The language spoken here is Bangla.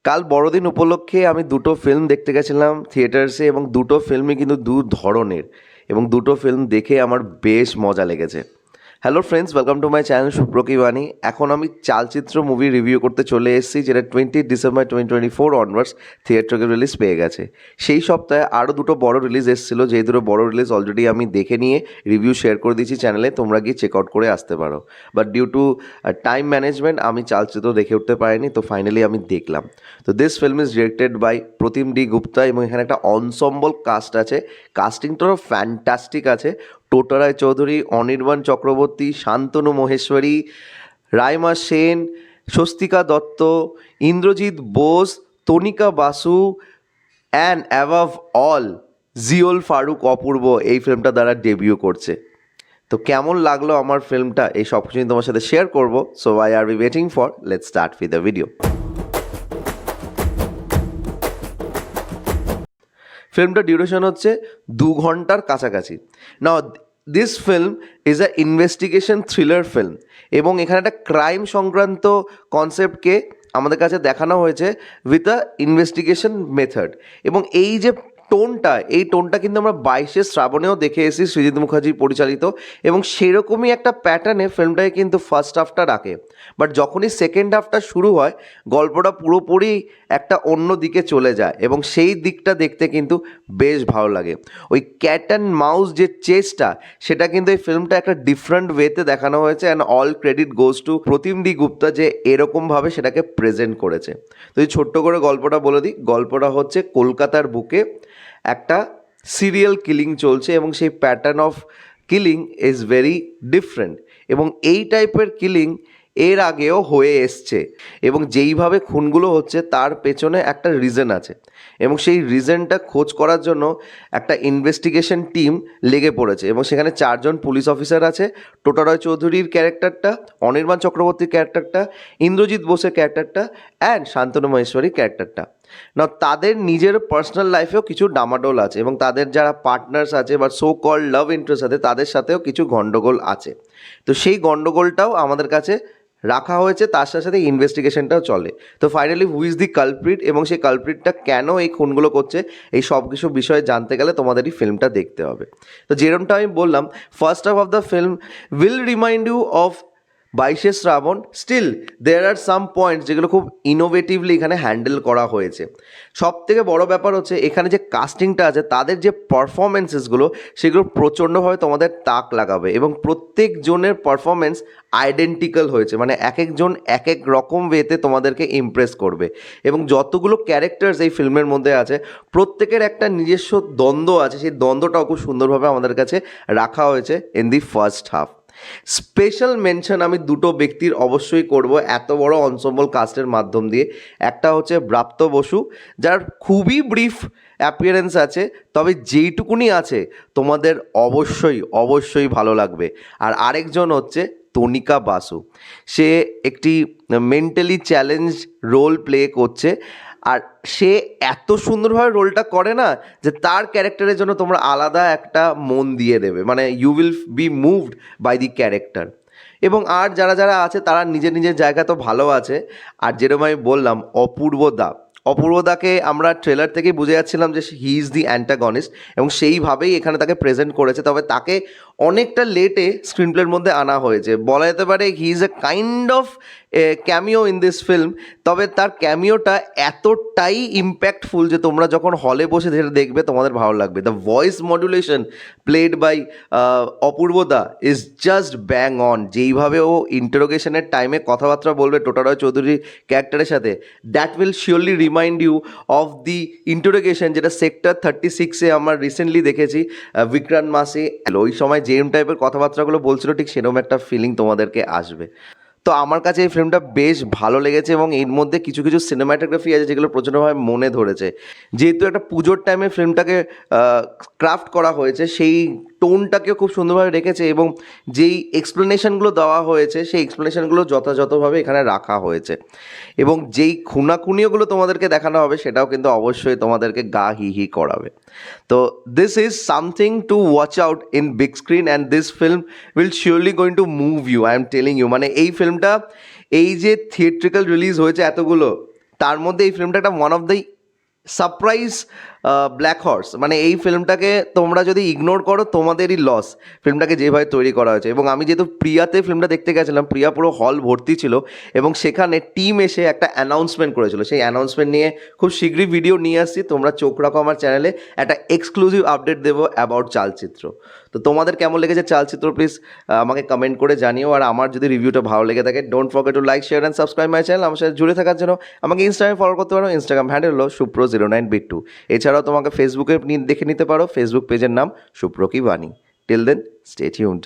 কাল বড়দিন উপলক্ষে আমি দুটো ফিল্ম দেখতে গেছিলাম থিয়েটার্সে, এবং দুটো ফিল্মই কিন্তু দু ধরনের, এবং দুটো ফিল্ম দেখে আমার বেশ মজা লেগেছে। Hello friends, welcome to my channel Subroki Bani. এখন আমি চালচিত্র মুভি রিভিউ করতে চলে এসেছি, যেটা 20 ডিসেম্বর 2024 অনওয়ার্ডস থিয়েট্রিক্যাল রিলিজ পেয়ে গেছে। সেই সপ্তাহে আরও দুটো বড় রিলিজ এসেছিলো, যেই দুটো বড় রিলিজ অলরেডি আমি দেখে নিয়ে রিভিউ শেয়ার করে দিয়েছি চ্যানেলে, তোমরা গিয়ে চেক আউট করে আসতে পারো। But due to time management আমি চালচিত্র দেখে উঠতে পারিনি, তো ফাইনালি আমি দেখলাম। তো this film is directed by Pratim D Gupta, এবং এখানে একটা অনসম্বল কাস্ট আছে। কাস্টিংটাও ফ্যান্টাস্টিক আছে। Tota Roychowdhury, Anirban Chakraborty, Shantanu Maheshwari, Raima Sen, Swastika Dutta, Indrajit Bose, Tanika Basu and above all Ziaul Faruq Apurba এই ফিল্মটা দ্বারা ডেবিউ করছে। তো কেমন লাগলো আমার ফিল্মটা, এই সব কিছু তোমার সাথে শেয়ার করবো। So I are be waiting for, let's start with the video. ফিল্মটার ডিউরেশন হচ্ছে 2 ঘন্টার কাছাকাছি। Now this film is a investigation thriller film, এবং এখানে একটা ক্রাইম সংক্রান্ত কনসেপ্টকে আমাদের কাছে দেখানো হয়েছে উইথ আ ইনভেস্টিগেশন মেথড। এবং এই টোনটা কিন্তু আমরা 22শে শ্রাবণেও দেখে এসেছি, সৃজিত মুখার্জি পরিচালিত, এবং সেরকমই একটা প্যাটার্নে ফিল্মটাকে কিন্তু ফার্স্ট হাফটা রাখে। বাট যখনই সেকেন্ড হাফটা শুরু হয়, গল্পটা পুরোপুরি একটা অন্য দিকে চলে যায়, এবং সেই দিকটা দেখতে কিন্তু বেশ ভালো লাগে। ওই ক্যাট অ্যান্ড মাউস যে চেসটা, সেটা কিন্তু এই ফিল্মটা একটা ডিফারেন্ট ওয়েতে দেখানো হয়েছে, and all credit goes to Pratim D Gupta, যে এরকমভাবে সেটাকে প্রেজেন্ট করেছে। তো এই ছোট্ট করে গল্পটা বলে দিই। গল্পটা হচ্ছে কলকাতার বুকে একটা সিরিয়াল কিলিং চলছে, এবং সেই pattern of killing is very different, এবং এই টাইপের কিলিং এর আগেও হয়ে এসছে, এবং যেইভাবে খুনগুলো হচ্ছে তার পেছনে একটা রিজন আছে, এবং সেই রিজনটা খোঁজ করার জন্য একটা ইনভেস্টিগেশন টিম লেগে পড়েছে। এবং সেখানে 4 জন পুলিশ অফিসার আছে, টোটা রায়চৌধুরীর ক্যারেক্টারটা, অনির্বাণ চক্রবর্তীর ক্যারেক্টারটা, ইন্দ্রজিৎ বোসের ক্যারেক্টারটা অ্যান্ড শান্তনু মহেশ্বরীর ক্যারেক্টারটা। না, তাদের নিজের পার্সোনাল লাইফেও কিছু ডামাডোল আছে, এবং তাদের যারা পার্টনার্স আছে বা সো কল্ড লাভ ইন্টারেস্ট আছে, তাদের সাথেও কিছু গণ্ডগোল আছে। তো সেই গণ্ডগোলটাও আমাদের কাছে রাখা হয়েছে, তার সাথে সাথে ইনভেস্টিগেশনটাও চলে। তো finally who is the culprit, এবং সেই কালপ্রিটটা কেন এই খুনগুলো করছে, এই সব কিছু বিষয়ে জানতে গেলে তোমাদের এই ফিল্মটা দেখতে হবে। তো যেরকমটা আমি বললাম, first half of the film will remind you of 22শে Srabon. Still there are some points যেগুলো খুব ইনোভেটিভলি এখানে হ্যান্ডেল করা হয়েছে। সব থেকে বড় ব্যাপার হচ্ছে এখানে যে কাস্টিংটা আছে, তাদের যে পারফরমেন্সেসগুলো, সেগুলো প্রচণ্ডভাবে তোমাদের তাক লাগাবে, এবং প্রত্যেকজনের পারফরমেন্স আইডেন্টিক্যাল হয়েছে, মানে এক একজন এক এক রকম ওয়েতে তোমাদেরকে ইমপ্রেস করবে। এবং যতগুলো ক্যারেক্টার্স এই ফিল্মের মধ্যে আছে, প্রত্যেকের একটা নিজস্ব দ্বন্দ্ব আছে, সেই দ্বন্দ্বটাও খুব সুন্দরভাবে আমাদের কাছে রাখা হয়েছে in the first half. Special mention আমি দুটো ব্যক্তির অবশ্যই করব এত বড় অনসম্বল কাস্টের মাধ্যম দিয়ে। একটা হচ্ছে ব্রাত্য বসু, যার খুবই ব্রিফ অ্যাপিয়ারেন্স আছে, তবে যেইটুকুনি আছে তোমাদের অবশ্যই ভালো লাগবে। আর আরেকজন হচ্ছে তনিকা বাসু। সে একটি মেন্টালি চ্যালেঞ্জ রোল প্লে করছে, আর সে এত সুন্দরভাবে রোলটা করে না, যে তার ক্যারেক্টারের জন্য তোমরা আলাদা একটা মন দিয়ে দেবে, মানে you will be moved by the character. এবং আর যারা যারা আছে তারা নিজের নিজের জায়গা তো ভালো আছে। আর যেরকম আমি বললাম, অপূর্বদাকে আমরা ট্রেলার থেকেই বুঝে যাচ্ছিলাম যে হি ইজ দি অ্যান্টাগনিস্ট, এবং সেইভাবেই এখানে তাকে প্রেজেন্ট করেছে। তবে তাকে অনেকটা লেটে স্ক্রিন প্লের মধ্যে আনা হয়েছে, বলা যেতে পারে he is a kind of cameo in this film. তবে তার ক্যামিওটা এতটাই ইম্প্যাক্টফুল যে তোমরা যখন হলে বসে সেটা দেখবে তোমাদের ভালো লাগবে। The voice modulation played by অপূর্বদা ইজ জাস্ট ব্যাং অন। যেইভাবে ও ইন্টারোগেশনের টাইমে কথাবার্তা বলবে টোটা রায়চৌধুরীর ক্যারেক্টারের সাথে, that will surely remind you of the interrogation, যেটা সেক্টর 36-এ আমরা রিসেন্টলি দেখেছি বিক্রান্ত মাসি। ওই সময় যেরকম টাইপের কথাবার্তাগুলো বলছিল, ঠিক সেরকম একটা ফিলিং তোমাদেরকে আসবে। তো আমার কাছে এই ফিল্মটা বেশ ভালো লেগেছে, এবং এর মধ্যে কিছু কিছু সিনেমাটোগ্রাফি আছে যেগুলো প্রচণ্ডভাবে মনে ধরেছে। যেহেতু একটা পুজোর টাইমে ফিল্মটাকে ক্রাফট করা হয়েছে, সেই টোনটাকেও খুব সুন্দরভাবে রেখেছে, এবং যেই এক্সপ্লেনেশনগুলো দেওয়া হয়েছে সেই এক্সপ্লেনেশনগুলো যথাযথভাবে এখানে রাখা হয়েছে। এবং যেই খুনাখুনিওগুলো তোমাদেরকে দেখানো হবে, সেটাও কিন্তু অবশ্যই তোমাদেরকে গা হি হি করাবে। তো this is something to watch out in big screen, and this film will surely going to move you, I am telling you. মানে এই ফিল্মটা, এই যে থিয়েট্রিক্যাল রিলিজ হয়েছে এতগুলো, তার মধ্যে এই ফিল্মটা একটা one of the surprise black horse, মানে এই ফিল্মটাকে তোমরা যদি ইগনোর করো তোমাদেরই লস, ফিল্মটাকে যেভাবে তৈরি করা হয়েছে। এবং আমি যেহেতু প্রিয়াতে ফিল্মটা দেখতে গেছিলাম, প্রিয়া পুরো হল ভর্তি ছিল এবং সেখানে টিম এসে একটা অ্যানাউন্সমেন্ট করেছিল, সেই অ্যানাউন্সমেন্ট নিয়ে খুব শীঘ্রই ভিডিও নিয়ে আসছি, তোমরা চোখ রাখো আমার চ্যানেলে, একটা এক্সক্লুসিভ আপডেট দেবো অ্যাবাউট চালচিত্র। তো তোমাদের কেমন লেগেছে চালচিত্র প্লিজ আমাকে কমেন্ট করে জানিও, আর আমার যদি রিভিউটা ভালো লেগে থাকে don't forget to like share and subscribe my channel. আমার সাথে জুড়ে থাকার জন্য আমাকে ইনস্টাগ্রামে ফলো করতে পারো, ইনস্টাগ্রাম হ্যান্ডেল হলো সুপ্রো09bit2। এছাড়াও তোমাকে ফেসবুকে দেখে নিতে পারো, ফেসবুক পেজের নাম সুপ্র কি বাণী। Till then stay tuned.